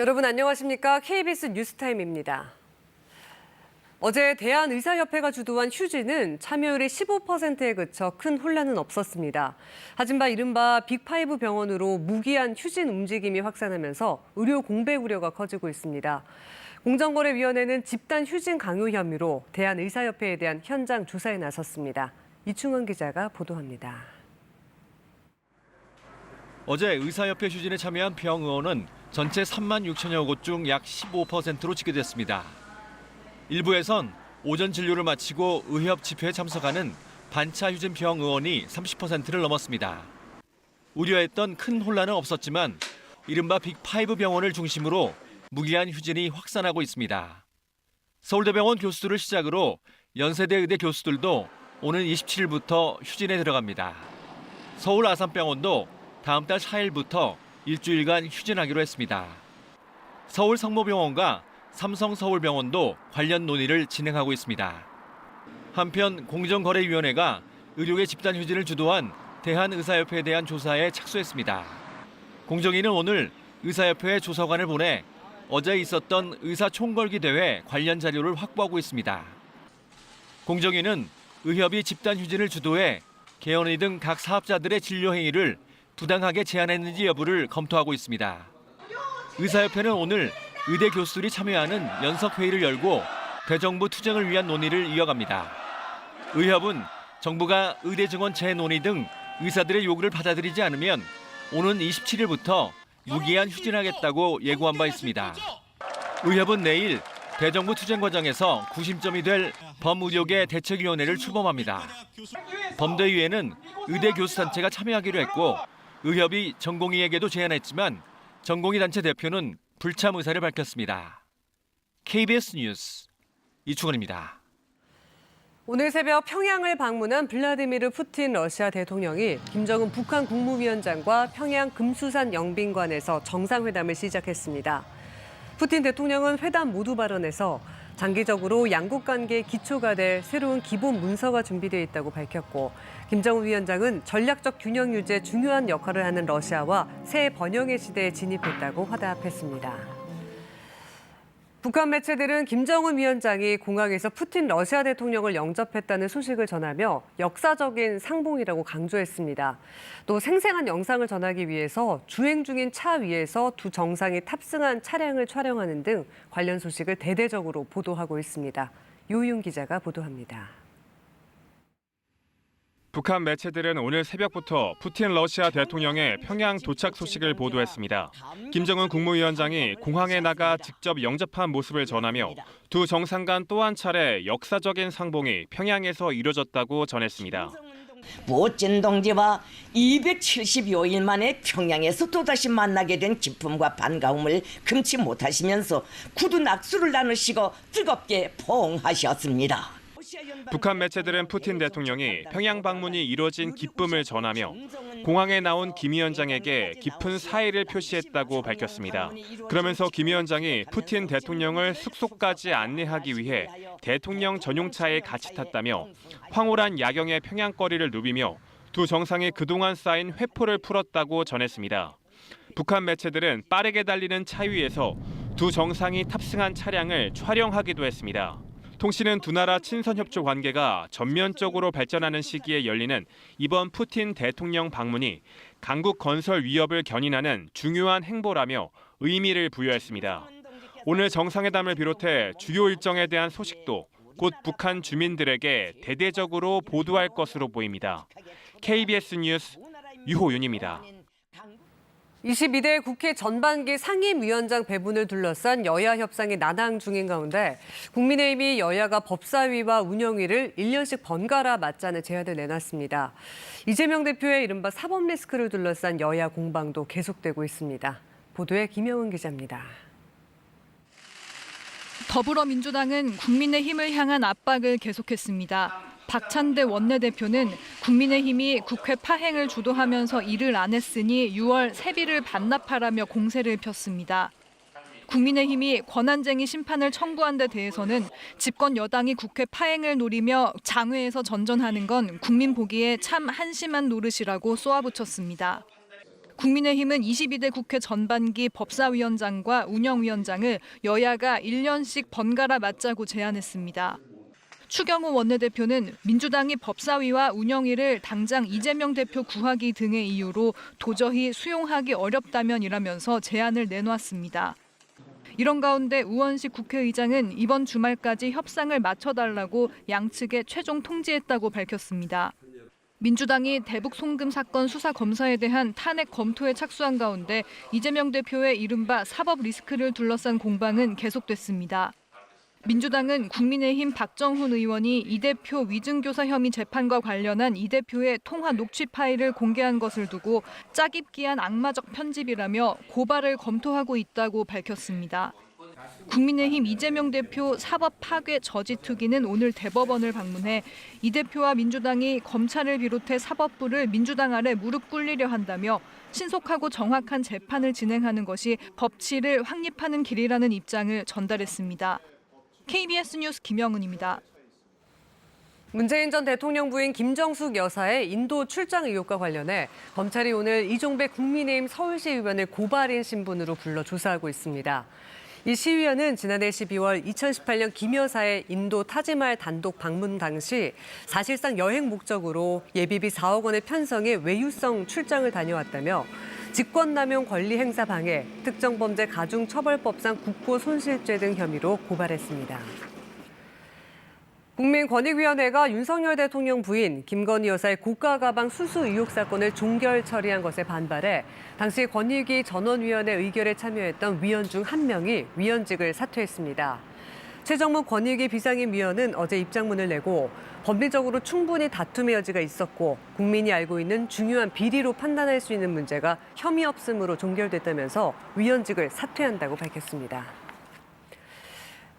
여러분 안녕하십니까? KBS 뉴스타임입니다. 어제 대한의사협회가 주도한 휴지는 참여율이 15%에 그쳐 큰 혼란은 없었습니다. 하지만 이른바 빅5 병원으로 무기한 휴진 움직임이 확산하면서 의료 공백 우려가 커지고 있습니다. 공정거래위원회는 집단 휴진 강요 혐의로 대한의사협회에 대한 현장 조사에 나섰습니다. 이충원 기자가 보도합니다. 어제 의사협회 휴진에 참여한 병의원은 전체 3만 6천여 곳 중 약 15%로 집계됐습니다. 일부에선 오전 진료를 마치고 의협 집회에 참석하는 반차 휴진 병의원이 30%를 넘었습니다. 우려했던 큰 혼란은 없었지만 이른바 빅5 병원을 중심으로 무기한 휴진이 확산하고 있습니다. 서울대병원 교수들을 시작으로 연세대 의대 교수들도 오는 27일부터 휴진에 들어갑니다. 서울 아산병원도 다음 달 4일부터 일주일간 휴진하기로 했습니다. 서울 성모병원과 삼성서울병원도 관련 논의를 진행하고 있습니다. 한편 공정거래위원회가 의료계 집단 휴진을 주도한 대한의사협회에 대한 조사에 착수했습니다. 공정위는 오늘 의사협회 조사관을 보내 어제 있었던 의사총궐기 대회 관련 자료를 확보하고 있습니다. 공정위는 의협이 집단 휴진을 주도해 개원의 등 각 사업자들의 진료 행위를 부당하게 제한했는지 여부를 검토하고 있습니다. 의사협회는 오늘 의대 교수들이 참여하는 연석회의를 열고 대정부 투쟁을 위한 논의를 이어갑니다. 의협은 정부가 의대 증원 재논의 등 의사들의 요구를 받아들이지 않으면 오는 27일부터 무기한 휴진하겠다고 예고한 바 있습니다. 의협은 내일 대정부 투쟁 과정에서 구심점이 될 범의료계 대책위원회를 출범합니다. 범대위에는 의대 교수단체가 참여하기로 했고 의협이 전공의에게도 제안했지만 전공의 단체 대표는 불참 의사를 밝혔습니다. KBS 뉴스 이충원입니다. 오늘 새벽 평양을 방문한 블라디미르 푸틴 러시아 대통령이 김정은 북한 국무위원장과 평양 금수산 영빈관에서 정상회담을 시작했습니다. 푸틴 대통령은 회담 모두 발언에서 장기적으로 양국 관계의 기초가 될 새로운 기본 문서가 준비되어 있다고 밝혔고 김정은 위원장은 전략적 균형 유지에 중요한 역할을 하는 러시아와 새 번영의 시대에 진입했다고 화답했습니다. 북한 매체들은 김정은 위원장이 공항에서 푸틴 러시아 대통령을 영접했다는 소식을 전하며 역사적인 상봉이라고 강조했습니다. 또 생생한 영상을 전하기 위해서 주행 중인 차 위에서 두 정상이 탑승한 차량을 촬영하는 등 관련 소식을 대대적으로 보도하고 있습니다. 유희용 기자가 보도합니다. 북한 매체들은 오늘 새벽부터 푸틴 러시아 대통령의 평양 도착 소식을 보도했습니다. 김정은 국무위원장이 공항에 나가 직접 영접한 모습을 전하며 두 정상 간 또 한 차례 역사적인 상봉이 평양에서 이뤄졌다고 전했습니다. 푸틴 동지와 270여일 만에 평양에서 또다시 만나게 된 기쁨과 반가움을 금치 못하시면서 굳은 악수를 나누시고 뜨겁게 포옹하셨습니다. 북한 매체들은 푸틴 대통령이 평양 방문이 이뤄진 기쁨을 전하며 공항에 나온 김 위원장에게 깊은 사의를 표시했다고 밝혔습니다. 그러면서 김 위원장이 푸틴 대통령을 숙소까지 안내하기 위해 대통령 전용차에 같이 탔다며 황홀한 야경의 평양거리를 누비며 두 정상이 그동안 쌓인 회포를 풀었다고 전했습니다. 북한 매체들은 빠르게 달리는 차 위에서 두 정상이 탑승한 차량을 촬영하기도 했습니다. 통신은 두 나라 친선협조 관계가 전면적으로 발전하는 시기에 열리는 이번 푸틴 대통령 방문이 강국 건설 위협을 견인하는 중요한 행보라며 의미를 부여했습니다. 오늘 정상회담을 비롯해 주요 일정에 대한 소식도 곧 북한 주민들에게 대대적으로 보도할 것으로 보입니다. KBS 뉴스 유호윤입니다. 22대 국회 전반기 상임위원장 배분을 둘러싼 여야 협상이 난항 중인 가운데 국민의힘이 여야가 법사위와 운영위를 1년씩 번갈아 맡자는 제안을 내놨습니다. 이재명 대표의 이른바 사법 리스크를 둘러싼 여야 공방도 계속되고 있습니다. 보도에 김영은 기자입니다. 더불어민주당은 국민의힘을 향한 압박을 계속했습니다. 박찬대 원내대표는 국민의힘이 국회 파행을 주도하면서 일을 안 했으니 6월 세비를 반납하라며 공세를 폈습니다. 국민의힘이 권한쟁의 심판을 청구한 데 대해서는 집권 여당이 국회 파행을 노리며 장외에서 전전하는 건 국민 보기에 참 한심한 노릇이라고 쏘아붙였습니다. 국민의힘은 22대 국회 전반기 법사위원장과 운영위원장을 여야가 1년씩 번갈아 맡자고 제안했습니다. 추경호 원내대표는 민주당이 법사위와 운영위를 당장 이재명 대표 구하기 등의 이유로 도저히 수용하기 어렵다면이라면서 제안을 내놓았습니다. 이런 가운데 우원식 국회의장은 이번 주말까지 협상을 마쳐달라고 양측에 최종 통지했다고 밝혔습니다. 민주당이 대북 송금 사건 수사 검사에 대한 탄핵 검토에 착수한 가운데 이재명 대표의 이른바 사법 리스크를 둘러싼 공방은 계속됐습니다. 민주당은 국민의힘 박정훈 의원이 이 대표 위증교사 혐의 재판과 관련한 이 대표의 통화 녹취 파일을 공개한 것을 두고 짜깁기한 악마적 편집이라며 고발을 검토하고 있다고 밝혔습니다. 국민의힘 이재명 대표 사법 파괴 저지 투기는 오늘 대법원을 방문해 이 대표와 민주당이 검찰을 비롯해 사법부를 민주당 아래 무릎 꿇리려 한다며 신속하고 정확한 재판을 진행하는 것이 법치를 확립하는 길이라는 입장을 전달했습니다. KBS 뉴스 김영은입니다. 문재인 전 대통령 부인 김정숙 여사의 인도 출장 의혹과 관련해 검찰이 오늘 이종배 국민의힘 서울시 의원을 고발인 신분으로 불러 조사하고 있습니다. 이 시의원은 지난해 12월 2018년 김 여사의 인도 타지말 단독 방문 당시 사실상 여행 목적으로 예비비 4억 원을 편성해 외유성 출장을 다녀왔다며 직권남용 권리행사 방해, 특정범죄 가중처벌법상 국고손실죄 등 혐의로 고발했습니다. 국민권익위원회가 윤석열 대통령 부인 김건희 여사의 고가 가방 수수 의혹 사건을 종결 처리한 것에 반발해 당시 권익위 전원위원회 의결에 참여했던 위원 중 한 명이 위원직을 사퇴했습니다. 최정무 권익위 비상임위원은 어제 입장문을 내고 법리적으로 충분히 다툼의 여지가 있었고 국민이 알고 있는 중요한 비리로 판단할 수 있는 문제가 혐의 없음으로 종결됐다면서 위원직을 사퇴한다고 밝혔습니다.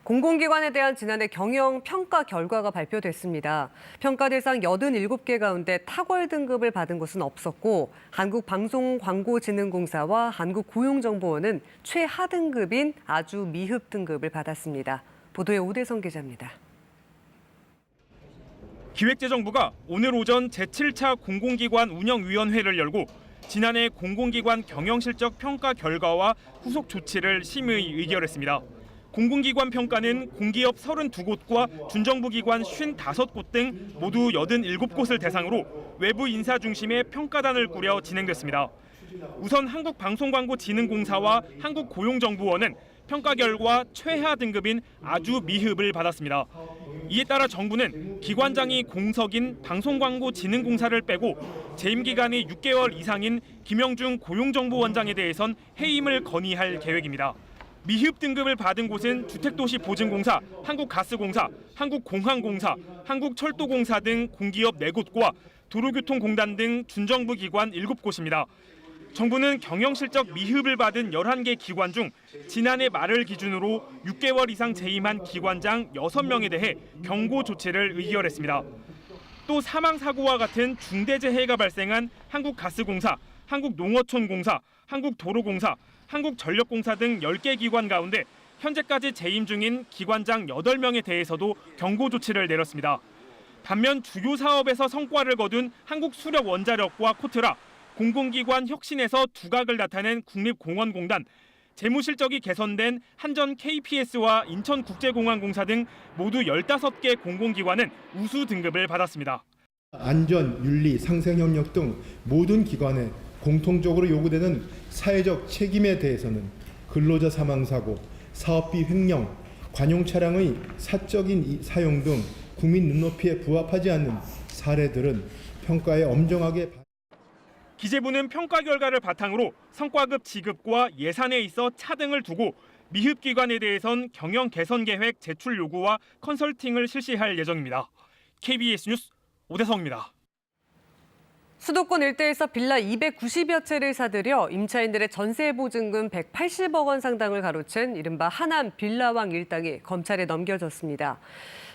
공공기관에 대한 지난해 경영 평가 결과가 발표됐습니다. 평가 대상 87개 가운데 탁월 등급을 받은 곳은 없었고 한국방송광고진흥공사와 한국고용정보원은 최하 등급인 아주 미흡 등급을 받았습니다. 보도에 오대성 기자입니다. 기획재정부가 오늘 오전 제7차 공공기관 운영위원회를 열고 지난해 공공기관 경영실적 평가 결과와 후속 조치를 심의 의결했습니다. 공공기관 평가는 공기업 32곳과 준정부 기관 55곳 등 모두 87곳을 대상으로 외부 인사 중심의 평가단을 꾸려 진행됐습니다. 우선 한국방송광고진흥공사와 한국고용정보원은 평가 결과 최하 등급인 아주 미흡을 받았습니다. 이에 따라 정부는 기관장이 공석인 방송광고진흥공사를 빼고 재임 기간이 6개월 이상인 김영중 고용정보원장에 대해선 해임을 건의할 계획입니다. 미흡 등급을 받은 곳은 주택도시보증공사, 한국가스공사, 한국공항공사, 한국철도공사 등 공기업 4곳과 도로교통공단 등 준정부 기관 7곳입니다. 정부는 경영실적 미흡을 받은 11개 기관 중 지난해 말을 기준으로 6개월 이상 재임한 기관장 6명에 대해 경고 조치를 의결했습니다. 또 사망사고와 같은 중대재해가 발생한 한국가스공사, 한국농어촌공사, 한국도로공사, 한국전력공사 등 10개 기관 가운데 현재까지 재임 중인 기관장 8명에 대해서도 경고 조치를 내렸습니다. 반면 주요 사업에서 성과를 거둔 한국수력원자력과 코트라, 공공기관 혁신에서 두각을 나타낸 국립공원공단, 재무실적이 개선된 한전 KPS와 인천국제공항공사 등 모두 15개 공공기관은 우수 등급을 받았습니다. 안전, 윤리, 상생협력 등 모든 기관에 공통적으로 요구되는 사회적 책임에 대해서는 근로자 사망사고, 사업비 횡령, 관용 차량의 사적인 사용 등 국민 눈높이에 부합하지 않는 사례들은 평가에 엄정하게 기재부는 평가 결과를 바탕으로 성과급 지급과 예산에 있어 차등을 두고 미흡 기관에 대해선 경영 개선 계획 제출 요구와 컨설팅을 실시할 예정입니다. KBS 뉴스 오대성입니다. 수도권 일대에서 빌라 290여 채를 사들여 임차인들의 전세 보증금 180억 원 상당을 가로챈 이른바 하남 빌라왕 일당이 검찰에 넘겨졌습니다.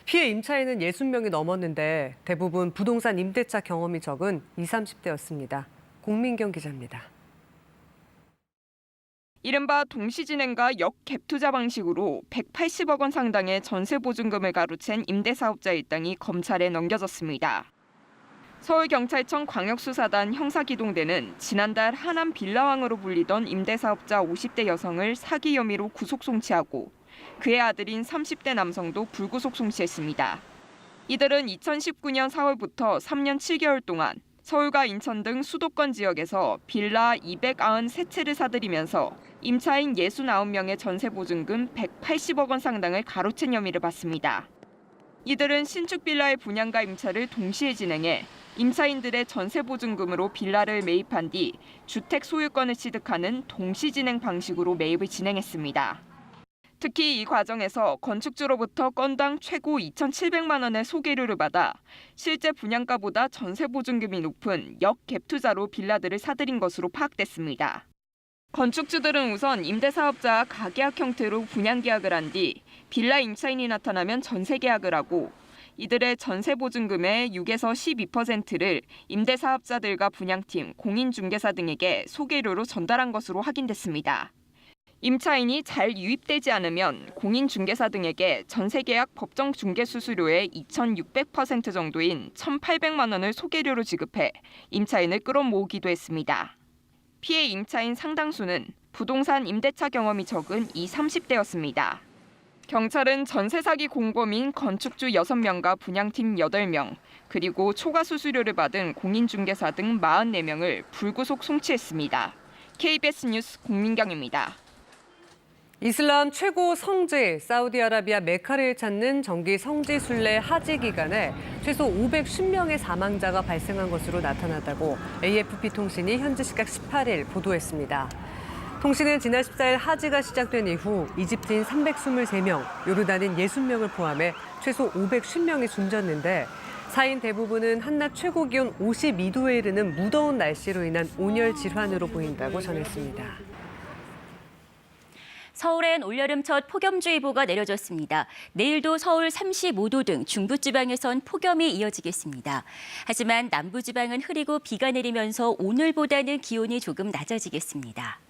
피해 임차인은 60명이 넘었는데 대부분 부동산 임대차 경험이 적은 20, 30대였습니다. 공민경 기자입니다. 이른바 동시진행과 역갭투자 방식으로 180억 원 상당의 전세 보증금을 가로챈 임대사업자 일당이 검찰에 넘겨졌습니다. 서울경찰청 광역수사단 형사기동대는 지난달 하남 빌라왕으로 불리던 임대사업자 50대 여성을 사기 혐의로 구속 송치하고 그의 아들인 30대 남성도 불구속 송치했습니다. 이들은 2019년 4월부터 3년 7개월 동안 서울과 인천 등 수도권 지역에서 빌라 293채를 사들이면서 임차인 69명의 전세보증금 180억 원 상당을 가로챈 혐의를 받습니다. 이들은 신축 빌라의 분양과 임차를 동시에 진행해 임차인들의 전세보증금으로 빌라를 매입한 뒤 주택 소유권을 취득하는 동시진행 방식으로 매입을 진행했습니다. 특히 이 과정에서 건축주로부터 건당 최고 2,700만 원의 소개료를 받아 실제 분양가보다 전세보증금이 높은 역갭 투자로 빌라들을 사들인 것으로 파악됐습니다. 건축주들은 우선 임대사업자와 가계약 형태로 분양계약을 한 뒤 빌라 임차인이 나타나면 전세계약을 하고 이들의 전세보증금의 6에서 12%를 임대사업자들과 분양팀, 공인중개사 등에게 소개료로 전달한 것으로 확인됐습니다. 임차인이 잘 유입되지 않으면 공인중개사 등에게 전세계약 법정 중개수수료의 2,600% 정도인 1,800만 원을 소개료로 지급해 임차인을 끌어모으기도 했습니다. 피해 임차인 상당수는 부동산 임대차 경험이 적은 20, 30대였습니다. 경찰은 전세 사기 공범인 건축주 6명과 분양팀 8명, 그리고 초과 수수료를 받은 공인중개사 등 44명을 불구속 송치했습니다. KBS 뉴스 공민경입니다. 이슬람 최고 성지 사우디아라비아 메카를 찾는 정기 성지 순례 하지 기간에 최소 510명의 사망자가 발생한 것으로 나타났다고 AFP 통신이 현지 시각 18일 보도했습니다. 통신은 지난 14일 하지가 시작된 이후 이집트인 323명, 요르단인 60명을 포함해 최소 510명이 숨졌는데 사인 대부분은 한낮 최고 기온 52도에 이르는 무더운 날씨로 인한 온열 질환으로 보인다고 전했습니다. 서울엔 올여름 첫 폭염주의보가 내려졌습니다. 내일도 서울 35도 등 중부지방에선 폭염이 이어지겠습니다. 하지만 남부지방은 흐리고 비가 내리면서 오늘보다는 기온이 조금 낮아지겠습니다.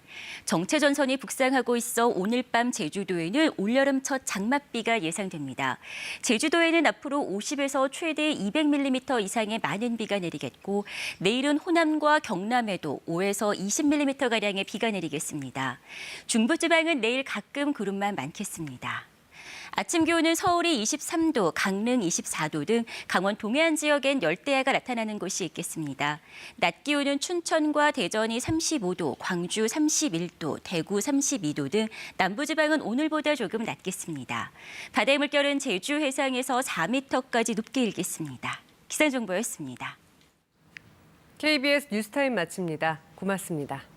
정체전선이 북상하고 있어 오늘 밤 제주도에는 올여름 첫 장맛비가 예상됩니다. 제주도에는 앞으로 50에서 최대 200mm 이상의 많은 비가 내리겠고 내일은 호남과 경남에도 5에서 20mm가량의 비가 내리겠습니다. 중부지방은 내일 가끔 구름만 많겠습니다. 아침 기온은 서울이 23도, 강릉 24도 등 강원 동해안 지역엔 열대야가 나타나는 곳이 있겠습니다. 낮 기온은 춘천과 대전이 35도, 광주 31도, 대구 32도 등 남부지방은 오늘보다 조금 낮겠습니다. 바다의 물결은 제주 해상에서 4m까지 높게 일겠습니다. 기상정보였습니다. KBS 뉴스타임 마칩니다. 고맙습니다.